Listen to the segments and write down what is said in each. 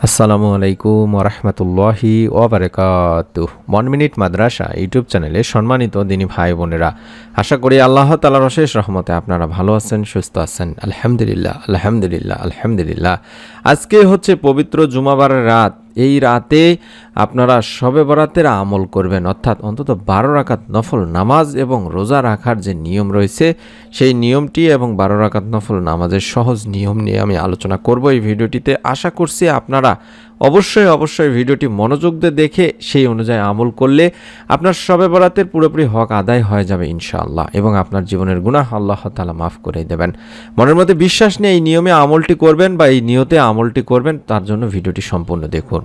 আসসালামু আলাইকুম ওরহমতুল্লাহি ওবারাকাতুহ। 1 মিনিট মাদ্রাসা ইউটিউব চ্যানেলে সম্মানিত দিনী ভাই বোনেরা, আশা করি আল্লাহ তাআলার অশেষ রহমতে আপনারা ভালো আছেন, সুস্থ আছেন। আলহামদুলিল্লাহ আলহামদুলিল্লাহ আলহামদুলিল্লাহ। আজকে হচ্ছে পবিত্র জুমাবারের রাত। এই রাতে আপনারা শবে বরাতের আমল করবেন, অর্থাৎ অন্তত 12 রাকাত নফল নামাজ এবং রোজা রাখার যে নিয়ম রয়েছে সেই নিয়মটি এবং 12 রাকাত নফল নামাজের সহজ নিয়ম নিয়ে আমি আলোচনা করব এই ভিডিওটিতে। আশা করছি আপনারা অবশ্যই ভিডিওটি মনোযোগ দিয়ে দেখে সেই অনুযায়ী আমল করলে আপনার শবে বরাতের পুরোপুরি হক আদায় হয়ে যাবে ইনশাআল্লাহ, এবং আপনার জীবনের গুনাহ আল্লাহ তাআলা মাফ করে দেবেন। মনের মধ্যে বিশ্বাস নিয়ে এই নিয়মে আমলটি করবেন বা এই নিয়তে আমলটি করবেন, তার জন্য ভিডিওটি সম্পূর্ণ দেখুন।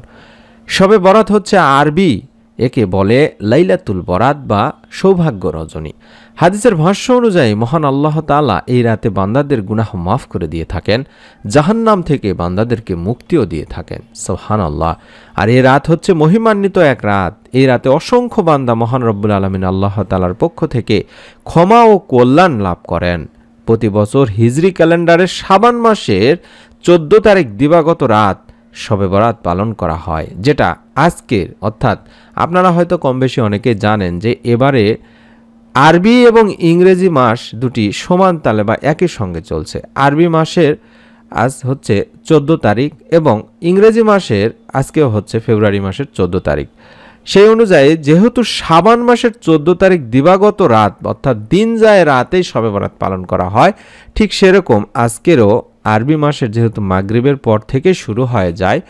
শবে বরাত হচ্ছে আরবি, একে বলে লাইলাতুল বরাত বা সৌভাগ্য রজনী। হাদিসের ভাষ্য অনুযায়ী মহান আল্লাহ তাআলা এই রাতে বান্দাদের গুনাহ মাফ করে দিয়ে থাকেন, জাহান্নাম থেকে বান্দাদেরকে মুক্তিও দিয়ে থাকেন। সুবহানাল্লাহ। আর এই রাত হচ্ছে মহিমান্বিত এক রাত। এই রাতে অসংখ্য বান্দা মহান রব্বুল আলামিন আল্লাহ তাআলার পক্ষ থেকে ক্ষমা ও কল্যাণ লাভ করেন। প্রতি বছর হিজরি ক্যালেন্ডারের শাবান মাসের 14 তারিখ দিবাগত রাত শবে বরাত পালন করা হয়, যেটা আজকের, অর্থাৎ আপনারা হয়তো কম বেশি অনেকে জানেন যে এবারে আরবি এবং ইংরেজি মাস দুটি সমান তালে বা একই সঙ্গে চলছে। আরবি মাসের আজ হচ্ছে 14 তারিখ এবং ইংরেজি মাসের আজকেও হচ্ছে ফেব্রুয়ারি মাসের 14 তারিখ। সেই অনুযায়ী যেহেতু শাবান মাসের 14 তারিখ দিবাগত রাত, অর্থাৎ দিন যায় রাতেই শবে বরাত পালন করা হয়, ঠিক সেরকম আজকেরও আরবি মাসের যেহেতু মাগরিবের পর থেকে শুরু হয়ে যায়,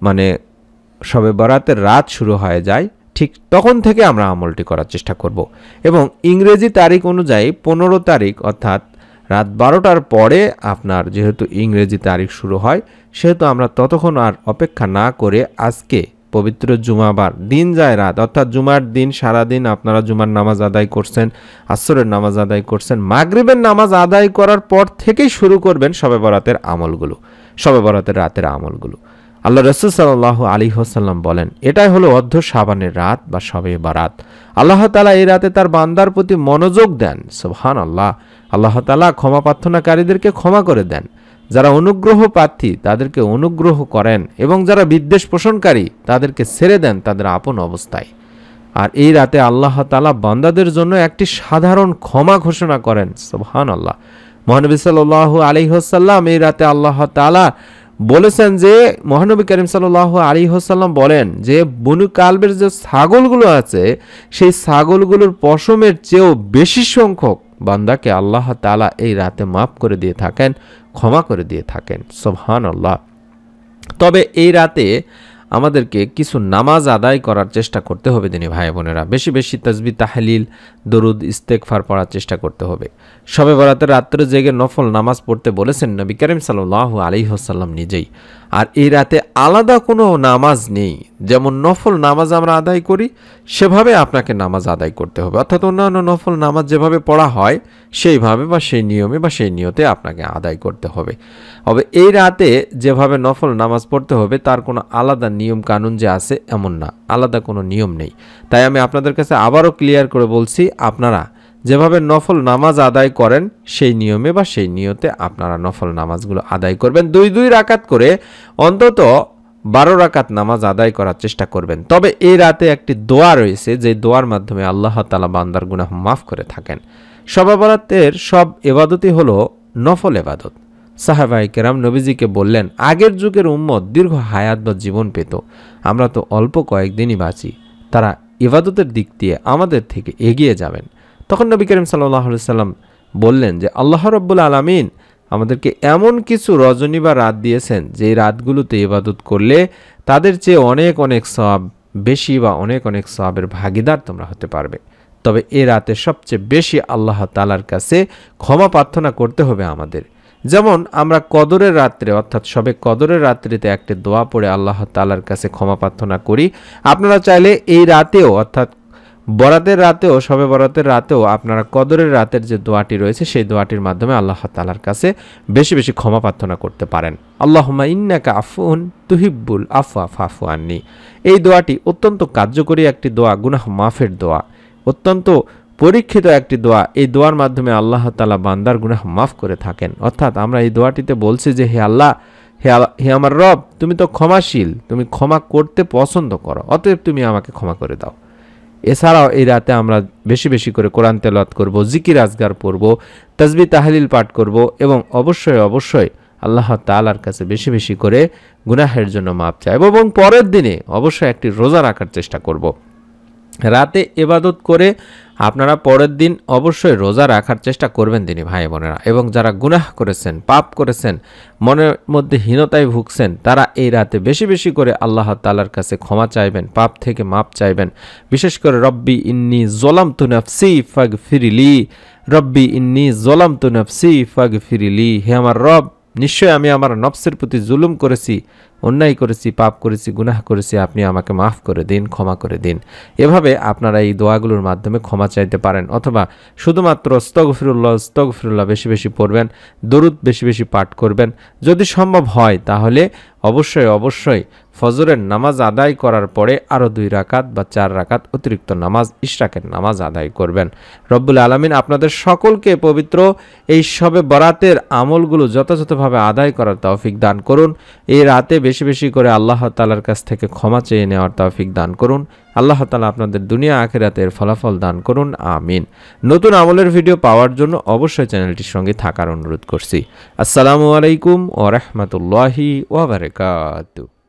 মানে শবে বরাতের রাত শুরু হয়ে যায়, ঠিক তখন থেকে আমরা আমলটি করার চেষ্টা করব। এবং ইংরেজি তারিখ অনুযায়ী 15 তারিখ অর্থাৎ রাত 12টার পরে আপনার যেহেতু ইংরেজি তারিখ শুরু হয়, সেহেতু আমরা ততক্ষণ আর অপেক্ষা না করে আজকে পবিত্র জুমাবার দিন যায় রাত, অর্থাৎ জুমার দিন সারাদিন আপনারা জুমার নামাজ আদায় করছেন, আসরের নামাজ আদায় করছেন, মাগরিবের নামাজ আদায় করার পর থেকেই শুরু করবেন শবে বরাতের আমলগুলো, শবে বরাতের রাতের আমলগুলো। আল্লাহ রাসূল সাল্লাল্লাহু আলাইহি ওয়াসাল্লাম বলেন, এটাই হলো অর্ধ শাবানের রাত বা শবে বরাত। আল্লাহ তাআলা এই রাতে তার বান্দার প্রতি মনোযোগ দেন। সুবহানাল্লাহ। আল্লাহ তাআলা ক্ষমা প্রার্থনাকারীদেরকে ক্ষমা করে দেন, যারা অনুগ্রহ প্রার্থী তাদেরকে অনুগ্রহ করেন, এবং যারা বিদ্বেষ পোষণকারী তাদেরকে ছেড়ে দেন তাদের আপন অবস্থায়। আর এই রাতে আল্লাহ তাআলা বান্দাদের জন্য একটি সাধারণ ক্ষমা ঘোষণা করেন। সুবহানাল্লাহ। মহানবী সাল্লাল্লাহু আলাইহি ওয়াসাল্লাম এই রাতে আল্লাহ তাআলা বলেছেন যে, মহানবী করিম সাল্লাল্লাহু আলাইহি ওয়াসাল্লাম বলেন যে বনু কালবের যে ছাগলগুলো আছে সেই ছাগলগুলোর পশমের চেয়েও বেশি সংখ্যক বান্দাকে আল্লাহ তাআলা এই রাতে মাফ করে দিয়ে থাকেন, ক্ষমা করে দিয়ে থাকেন। সুবহানাল্লাহ। তবে এই রাতে আমাদেরকে কিছু নামাজ আদায় করার চেষ্টা করতে হবে দিনী ভাই বোনেরা। বেশি বেশি তাসবিহ তাহলিল দরুদ ইস্তেগফার পড়ার চেষ্টা করতে হবে। শবে বরাতের রাত্রে জেগে নফল নামাজ পড়তে বলেছেন নবী করিম সাল্লাল্লাহু আলাইহি ওয়াসাল্লাম নিজেই। আর এই রাতে আলাদা কোনো নামাজ নেই, যেমন নফল নামাজ আমরা আদায় করি সেভাবে আপনাকে নামাজ আদায় করতে হবে, অর্থাৎ অন্যান্য নফল নামাজ যেভাবে পড়া হয় সেইভাবে বা সেই নিয়মে বা সেই নিয়তে আপনাকে আদায় করতে হবে। তবে এই রাতে যেভাবে নফল নামাজ পড়তে হবে তার কোনো আলাদা নিয়ম কানুন যে আছে এমন না, আলাদা কোনো নিয়ম নেই। তাই আমি আপনাদের কাছে আবারও ক্লিয়ার করে বলছি, আপনারা যেভাবে নফল নামাজ আদায় করেন সেই নিয়মে বা সেই নিয়তে আপনারা নফল নামাজগুলো আদায় করবেন। 2 রাকাত করে অন্তত 12 রাকাত নামাজ আদায় করার চেষ্টা করবেন। তবে এই রাতে একটি দোয়া রয়েছে, যে দোয়ার মাধ্যমে আল্লাহ তাআলা বান্দার গুনাহ মাফ করে থাকেন। শবে বরাতের সব ইবাদতই হলো নফল ইবাদত। সাহাবায়ে কেরাম নবীজিকে বললেন, আগের যুগের উম্মত দীর্ঘ হায়াত বা জীবন পেত, আমরা তো অল্প কয়েকদিনই বাঁচি, তারা ইবাদতের দিক দিয়ে আমাদের থেকে এগিয়ে যাবেন। তখন নবী করিম সাল্লাল্লাহু আলাইহি সাল্লাম বললেন যে আল্লাহ রাব্বুল আলামিন আমাদেরকে এমন কিছু রজনী বা রাত দিয়েছেন যে রাতগুলোতে ইবাদত করলে তাদের চেয়ে অনেক অনেক সওয়াব বেশি বা অনেক অনেক সওয়াবের ভাগীদার তোমরা হতে পারবে। তবে এই রাতে সবচেয়ে বেশি আল্লাহ তাআলার কাছে ক্ষমা প্রার্থনা করতে হবে আমাদের। যেমন আমরা কদরের রাত্রে, অর্থাৎ শবে কদরের রাত্রিতে একটি দোয়া পড়ে আল্লাহ তাআলার কাছে ক্ষমা প্রার্থনা করি। আপনারা চাইলে এই রাতেও, অর্থাৎ বরাতের রাতেও, শবে বরাতের রাতেও আপনারা কদরের রাতের যে দোয়াটি রয়েছে সেই দোয়াটির মাধ্যমে আল্লাহ তাআলার কাছে বেশি বেশি ক্ষমা প্রার্থনা করতে পারেন। আল্লাহুম্মা ইন্নাকা আফুন তুহিব্বুল আফওয়া ফাফু আন্নি। এই দোয়াটি অত্যন্ত কার্যকরী একটি দোয়া, গুনাহ মাফের দোয়া, অত্যন্ত পরীক্ষিত একটি দোয়া। এই দোয়ার মাধ্যমে আল্লাহ তাআলা বান্দার গুনাহ মাফ করে থাকেন। অর্থাৎ আমরা এই দোয়াটিতে বলছি যে হে আল্লাহ, হে আমার রব, তুমি তো ক্ষমাশীল, তুমি ক্ষমা করতে পছন্দ করো, অতএব তুমি আমাকে ক্ষমা করে দাও। এছাড়াও এই রাতে আমরা বেশি বেশি করে কোরআন তেলাওয়াত করব, জিকির আজগার পড়ব, তাসবিহ তাহলিল পাঠ করব এবং অবশ্যই অবশ্যই আল্লাহ তাআলার কাছে বেশি বেশি করে গুনাহের জন্য মাপ চাইব এবং পরের দিনে অবশ্যই একটি রোজা রাখার চেষ্টা করব। রাতে ইবাদত করে আপনারা পরের দিন অবশ্যই রোজা রাখার চেষ্টা করবেন দিনী ভাই বোনেরা। এবং যারা গুনাহ করেছেন, পাপ করেছেন, মনের মধ্যে হীনতায় ভুগছেন, তারা এই রাতে বেশি বেশি করে আল্লাহ তাআলার কাছে ক্ষমা চাইবেন, পাপ থেকে মাপ চাইবেন। বিশেষ করে রব্বি ইন্নী যলামতু নাফসি ফাগফিরলি, রব্বি ইন্নী যলামতু নাফসি ফাগফিরলি, হে আমার রব, নিশ্চয় আমি আমার নফসের প্রতি জুলুম করেছি, অন্যায় করেছি, পাপ করেছি, গুনাহ করেছি, আপনি আমাকে মাফ করে দিন, ক্ষমা করে দিন। এভাবে আপনারা এই দোয়াগুলোর মাধ্যমে ক্ষমা চাইতে পারেন, অথবা শুধুমাত্র আস্তাগফিরুল্লাহ আস্তাগফিরুল্লাহ বেশি বেশি পড়বেন, দরুদ বেশি বেশি পাঠ করবেন। যদি সম্ভব হয় তাহলে অবশ্যই অবশ্যই ফজরের নামাজ আদায় করার পরে আরও 2 রাকাত বা 4 রাকাত অতিরিক্ত নামাজ, ইশরাকের নামাজ আদায় করবেন। রব্বুল আলামিন আপনাদের সকলকে পবিত্র এই শবে বরাতের আমলগুলো যথাযথভাবে আদায় করার তৌফিক দান করুন। এই রাতে বেশি বেশি করে আল্লাহ তাআলার কাছ থেকে ক্ষমা চেয়ে নেওয়ার তৌফিক দান করুন। আল্লাহ তাআলা আপনাদের দুনিয়া আখিরাতের ফলাফল দান করুন, আমিন। নতুন আমলের ভিডিও পাওয়ার জন্য অবশ্যই চ্যানেলটির সঙ্গে থাকার অনুরোধ করছি। আসসালামু আলাইকুম ওয়া রাহমাতুল্লাহি ওয়া বারাকাতুহু।